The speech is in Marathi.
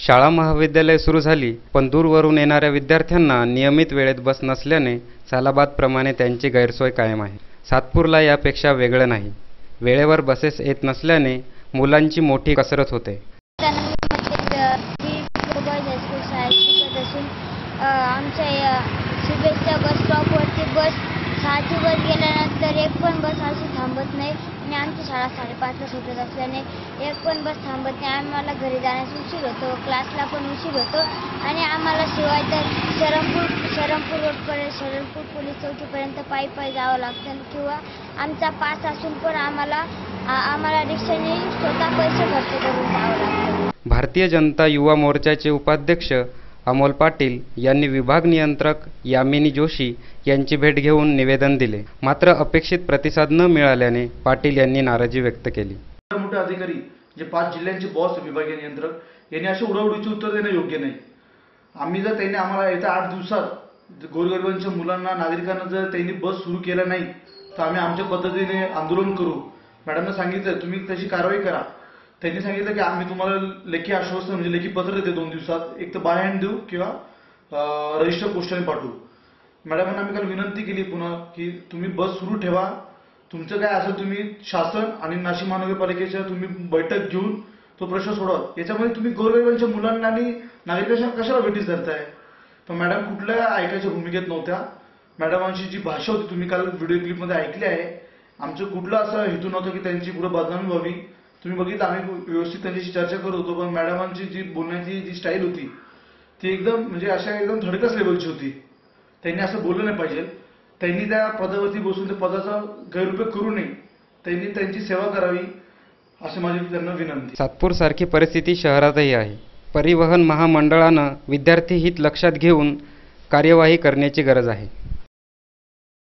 शाळा महाविद्यालय सुरू झाली, पण दूरवरून येणाऱ्या विद्यार्थ्यांना नियमित वेळेत बस नसल्याने सालाबादप्रमाणे त्यांची गैरसोय कायम आहे. सातपूरला यापेक्षा वेगळं नाही. वेळेवर बसेस येत नसल्याने मुलांची मोठी कसरत होते. आमच्या शुभेच्छा बस स्टॉपवरती बस 6ची बस गेल्यानंतर एक पण बस अशी थांबत नाही आणि आमची शाळा 5:30ला सुटत असल्याने एक पण बस थांबत नाही. आम्हाला घरी जाण्यास उशीर होतो, क्लासला पण उशीर होतो आणि आम्हाला शिवाय तर शरणपूर रोडपर्यंत शरणपूर पोलीस चौकीपर्यंत पायी जावं लागतं किंवा आमचा पास असून पण आम्हाला रिक्षाने स्वतः पैसे खर्च करून जावं लागतं. भारतीय जनता युवा मोर्चाचे उपाध्यक्ष अमोल पाटील यांनी विभाग नियंत्रक यामिनी जोशी यांची भेट घेऊन निवेदन दिले. मात्र अपेक्षित प्रतिसाद न मिळाल्याने पाटील यांनी नाराजी व्यक्त केली. मोठे अधिकारी जे 5 जिल्ह्यांचे बॉस विभागीय नियंत्रक यांनी असे उडवडीचे उत्तर देणं योग्य नाही. आम्ही जर त्यांनी आम्हाला येत्या 8 दिवसात गोरगरिबांच्या मुलांना नागरिकांना जर त्यांनी बस सुरू केला नाही तर आम्ही आमच्या पद्धतीने आंदोलन करू. मॅडमने सांगितलं तुम्ही तशी कारवाई करा. त्यांनी सांगितलं की आम्ही तुम्हाला लेखी आश्वासन म्हणजे लेखी पत्र देते 2 दिवसात, एक तर बाय हँड देऊ किंवा रजिस्टर पोस्टाने पाठवू. मॅडमांना आम्ही काल विनंती केली पुन्हा की तुम्ही बस सुरू ठेवा. तुमचं काय असेल तुम्ही शासन आणि नाशिक महानगरपालिकेच्या तुम्ही बैठक घेऊन तो प्रश्न सोडवा. याच्यामध्ये तुम्ही गोरगरिबांच्या मुलांना आणि नागरिकांना कशाला भेटीस धरताय. पण मॅडम कुठल्या ऐकायच्या भूमिकेत नव्हत्या. मॅडमांची जी भाषा होती तुम्ही काल व्हिडिओ क्लिपमध्ये ऐकली आहे. आमचं कुठलं असं हेतू नव्हतं की त्यांची पुढे बदनामी व्हावी. तुम्ही बघितलं आम्ही व्यवस्थित त्यांच्याशी चर्चा करत होतो, पण मॅडमांची जी बोलण्याची जी स्टाईल होती ती एकदम म्हणजे अशा एकदम थर्ड क्लास लेवलची होती. त्यांनी असं बोललं नाही पाहिजे. त्यांनी त्या पदावरती बसून त्या पदाचा गैरउपयोग करू नये. त्यांनी त्यांची सेवा करावी अशी माझी त्यांना विनंती. सातपूर सारखी परिस्थिती शहरातही आहे. परिवहन महामंडळानं विद्यार्थी हित लक्षात घेऊन कार्यवाही करण्याची गरज आहे.